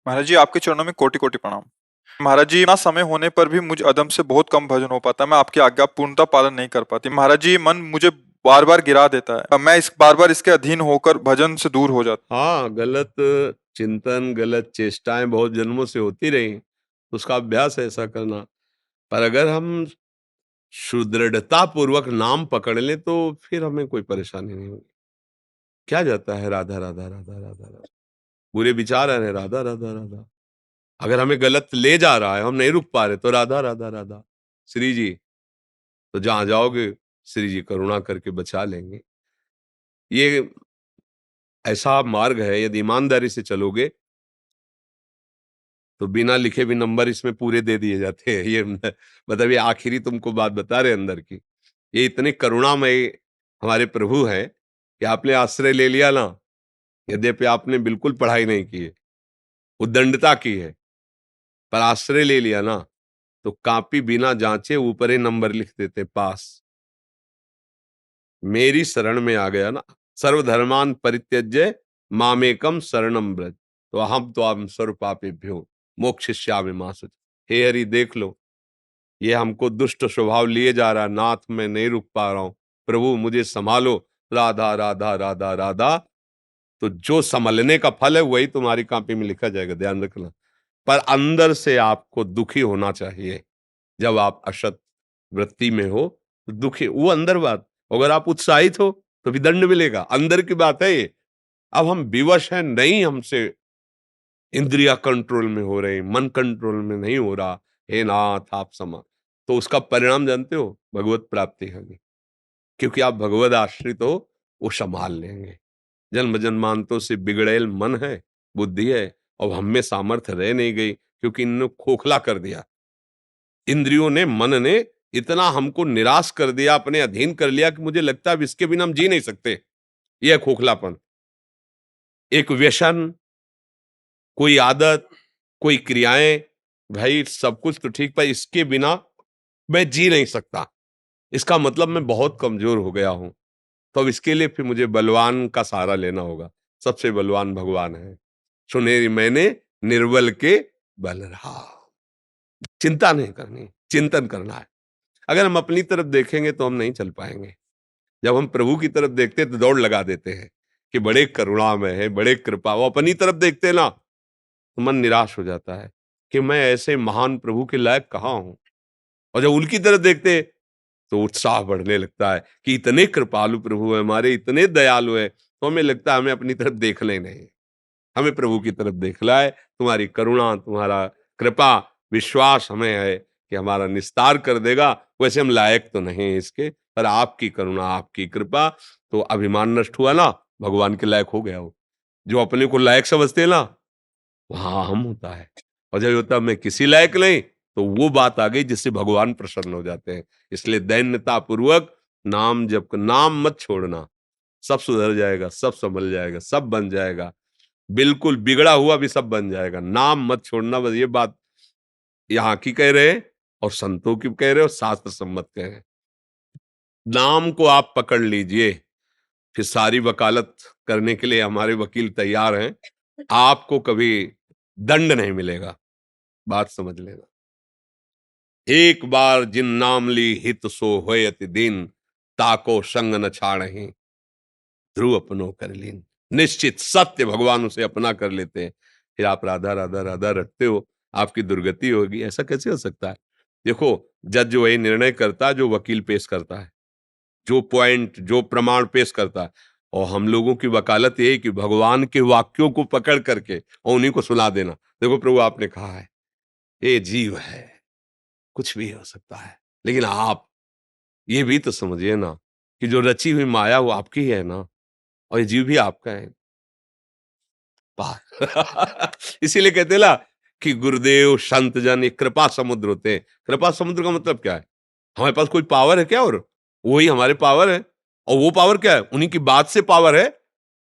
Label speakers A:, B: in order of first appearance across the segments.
A: महाराज जी, आपके चरणों में कोटि कोटि प्रणाम। महाराज जी, ना समय होने पर भी मुझ अदम से बहुत कम भजन हो पाता, मैं आपकी आज्ञा पूर्णतः पालन नहीं कर पाती। महाराज जी, मन मुझे बार बार गिरा देता है, मैं इस बार बार इसके अधीन होकर भजन से दूर हो जाता।
B: हाँ, गलत चिंतन, गलत चेष्टाएं बहुत जन्मों से होती रही, उसका अभ्यास है ऐसा करना। पर अगर हम सुदृढ़ता पूर्वक नाम पकड़ लें तो फिर हमें कोई परेशानी नहीं होगी। क्या जाता है राधा राधा राधा राधा राधा, बुरे विचार आ रहे हैं, राधा राधा राधा। अगर हमें गलत ले जा रहा है, हम नहीं रुक पा रहे, तो राधा राधा राधा। श्री जी, तो जहां जाओगे श्री जी करुणा करके बचा लेंगे। ये ऐसा मार्ग है, यदि ईमानदारी से चलोगे तो बिना लिखे भी नंबर इसमें पूरे दे दिए जाते हैं। ये मतलब ये आखिरी तुमको बात बता रहे अंदर की। ये इतने करुणामय हमारे प्रभु हैं कि आपने आश्रय ले लिया ना, यद्यपि आपने बिल्कुल पढ़ाई नहीं की है, उद्दंडता की है, पर आश्रय ले लिया ना, तो कॉपी बिना जांचे ऊपर ही नंबर लिख देते पास। मेरी शरण में आ गया ना, सर्वधर्मान परित्यज्य मामेकम शरणम ब्रज, तो हम तो हम सर्व पापेभ्यो मोक्षयिष्यामि मा शुचि। हे हरि, देख लो, ये हमको दुष्ट स्वभाव लिए जा रहा है, नाथ मैं नहीं रुक पा रहा हूं, प्रभु मुझे संभालो। राधा राधा राधा राधा, तो जो संभलने का फल है वही तुम्हारी कॉपी में लिखा जाएगा, ध्यान रखना। पर अंदर से आपको दुखी होना चाहिए। जब आप असत वृत्ति में हो तो दुखी, वो अंदर बात। अगर आप उत्साहित हो तो भी दंड मिलेगा, अंदर की बात है ये। अब हम विवश हैं, नहीं हमसे इंद्रिया कंट्रोल में हो रहे, मन कंट्रोल में नहीं हो रहा, हे नाथ आप समा, तो उसका परिणाम जानते हो, भगवत प्राप्ति होगी। क्योंकि आप भगवत आश्रित हो, वो संभाल लेंगे। जन्म जन्मांतों से बिगड़ेल मन है, बुद्धि है, और हम में सामर्थ्य रह नहीं गई, क्योंकि इन्होंने खोखला कर दिया। इंद्रियों ने, मन ने इतना हमको निराश कर दिया, अपने अधीन कर लिया कि मुझे लगता है अब इसके बिना हम जी नहीं सकते। यह खोखलापन, एक व्यसन, कोई आदत, कोई क्रियाएं, भाई सब कुछ तो ठीक, पर इसके बिना मैं जी नहीं सकता, इसका मतलब मैं बहुत कमजोर हो गया हूं। तो अब इसके लिए फिर मुझे बलवान का सहारा लेना होगा। सबसे बलवान भगवान है। सुनेरी मैंने निर्बल के बल रहा। चिंता नहीं करनी, चिंतन करना है। अगर हम अपनी तरफ देखेंगे तो हम नहीं चल पाएंगे। जब हम प्रभु की तरफ देखते हैं तो दौड़ लगा देते हैं कि बड़े करुणामय है, बड़े कृपा। वो अपनी तरफ देखते हैं ना, तो मन निराश हो जाता है कि मैं ऐसे महान प्रभु के लायक कहाँ हूं। और जब उनकी तरफ देखते तो उत्साह बढ़ने लगता है कि इतने कृपालु प्रभु है हमारे, इतने दयालु है, तो हमें लगता है हमें अपनी तरफ देखना ही नहीं, हमें प्रभु की तरफ देखना है। तुम्हारी करुणा, तुम्हारा कृपा, विश्वास हमें है कि हमारा निस्तार कर देगा। वैसे हम लायक तो नहीं है इसके, पर आपकी करुणा, आपकी कृपा, तो अभिमान नष्ट हुआ ना, भगवान के लायक हो गया हो। जो अपने को लायक समझते हैं ना, वहां हम होता है। और जब होता है मैं किसी लायक नहीं, तो वो बात आ गई जिससे भगवान प्रसन्न हो जाते हैं। इसलिए दैन्यता पूर्वक नाम जप, नाम मत छोड़ना, सब सुधर जाएगा, सब संभल जाएगा, सब बन जाएगा। बिल्कुल बिगड़ा हुआ भी सब बन जाएगा। नाम मत छोड़ना, बस ये बात यहाँ की कह रहे हैं, और संतों की कह रहे हैं, और शास्त्र सम्मत कह रहे हैं। नाम को आप पकड़ लीजिए, फिर सारी वकालत करने के लिए हमारे वकील तैयार हैं। आपको कभी दंड नहीं मिलेगा, बात समझ लेना। एक बार जिन नाम ली हित सो होयति दिन, ताको संग न छाड़हि ध्रुव अपनो कर लीन। निश्चित सत्य भगवान उसे अपना कर लेते हैं। फिर आप राधा राधा राधा रटते हो, आपकी दुर्गति होगी। ऐसा कैसे हो सकता है? देखो, जज वही निर्णय करता है जो वकील पेश करता है, जो पॉइंट, जो प्रमाण पेश करता है। और हम लोगों की वकालत ये है कि भगवान के वाक्यों को पकड़ करके और उन्हीं को सुना देना। देखो प्रभु आपने कहा है, ये जीव है, कुछ भी हो सकता है, लेकिन आप ये भी तो समझिए ना कि जो रची हुई माया वो आपकी है ना, और ये जीव भी आपका है। वाह! इसीलिए कहते हैं ना कि गुरुदेव, संत जन ये कृपा समुद्र होते हैं। कृपा समुद्र का मतलब क्या है? हमारे पास कोई पावर है क्या? और वही हमारे पावर है। और वो पावर क्या है? उन्हीं की बात से पावर है।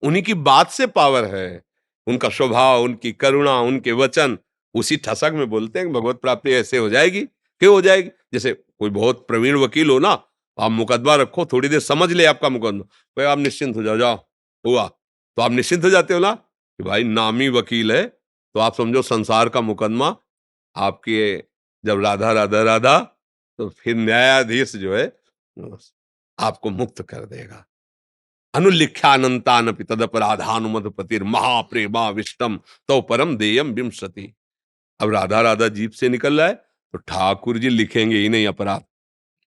B: उन्हीं की बात से पावर है। उनका स्वभाव, उनकी करुणा, उनके वचन, उसी ठसक में बोलते हैं कि भगवत प्राप्ति ऐसे हो जाएगी। क्यों हो जाएगी? जैसे कोई बहुत प्रवीण वकील हो ना, आप मुकदमा रखो, थोड़ी देर समझ ले आपका मुकदमा, भाई आप निश्चिंत हो जाओ, जाओ हुआ, तो आप निश्चिंत हो जाते हो ना कि भाई नामी वकील है, तो आप समझो संसार का मुकदमा आपके जब राधा राधा राधा, तो फिर न्यायाधीश जो है आपको मुक्त कर देगा। अनुलिख्यानंतानपि तदपराधानुमदपतिर महाप्रेमा विष्टम तो परम देयम विंशति। अब राधा राधा जीप से निकल रहा है तो ठाकुर जी लिखेंगे ही नहीं अपराध।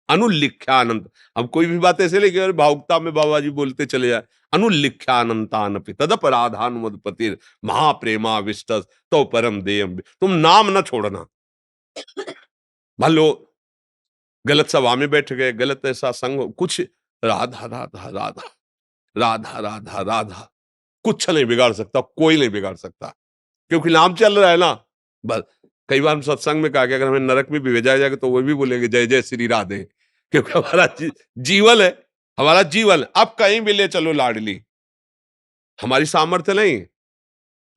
B: अनुलिख्यानंत, अब कोई भी बात ऐसे लिखे भावुकता में बाबा जी बोलते चले जाए, अनुलिख्यानंतानपि तदपराधानुमदपतिर महाप्रेमा विष्टस तो परम देयम। तुम नाम ना छोड़ना। मान लो गलत सभा में बैठ गए, गलत ऐसा संग, कुछ राधा राधा राधा राधा राधा राधा, कुछ नहीं बिगाड़ सकता, कोई नहीं बिगाड़ सकता, क्योंकि नाम चल रहा है ना। बस कई बार हम सत्संग में कहा कि अगर हमें नरक में भी भेजा जाएगा तो वो भी बोलेंगे जय जय श्री राधे, क्योंकि हमारा जीवन है, हमारा जीवन। अब कहीं भी ले चलो लाडली, हमारी सामर्थ्य नहीं,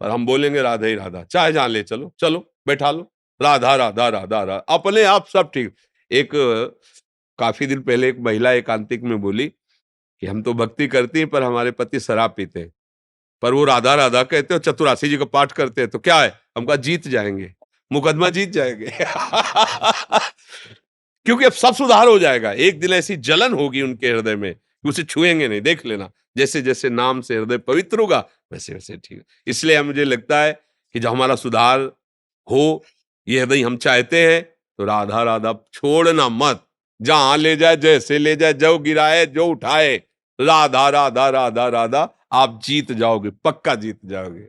B: पर हम बोलेंगे राधा ही राधा, चाहे जहां ले चलो, चलो बैठा लो, राधा राधा राधा राधा, अपने आप सब ठीक। एक काफी दिन पहले एक महिला एकांतिक में बोली कि हम तो भक्ति करती हैं पर हमारे पति शराब पीते हैं, पर वो राधा राधा कहते हो, चतुरासी जी का पाठ करते हैं, तो क्या है, हम कहा जीत जाएंगे, मुकदमा जीत जाएंगे। क्योंकि अब सब सुधार हो जाएगा। एक दिन ऐसी जलन होगी उनके हृदय में कि उसे छुएंगे नहीं, देख लेना, जैसे जैसे नाम से हृदय पवित्र होगा वैसे वैसे ठीक। इसलिए मुझे लगता है कि जब हमारा सुधार हो, ये हृदय हम चाहते हैं, तो राधा राधा छोड़ना मत, जहां ले जाए, जैसे ले जाए, जो गिराए जो उठाए, राधा राधा राधा राधा, आप जीत जाओगे, पक्का जीत जाओगे।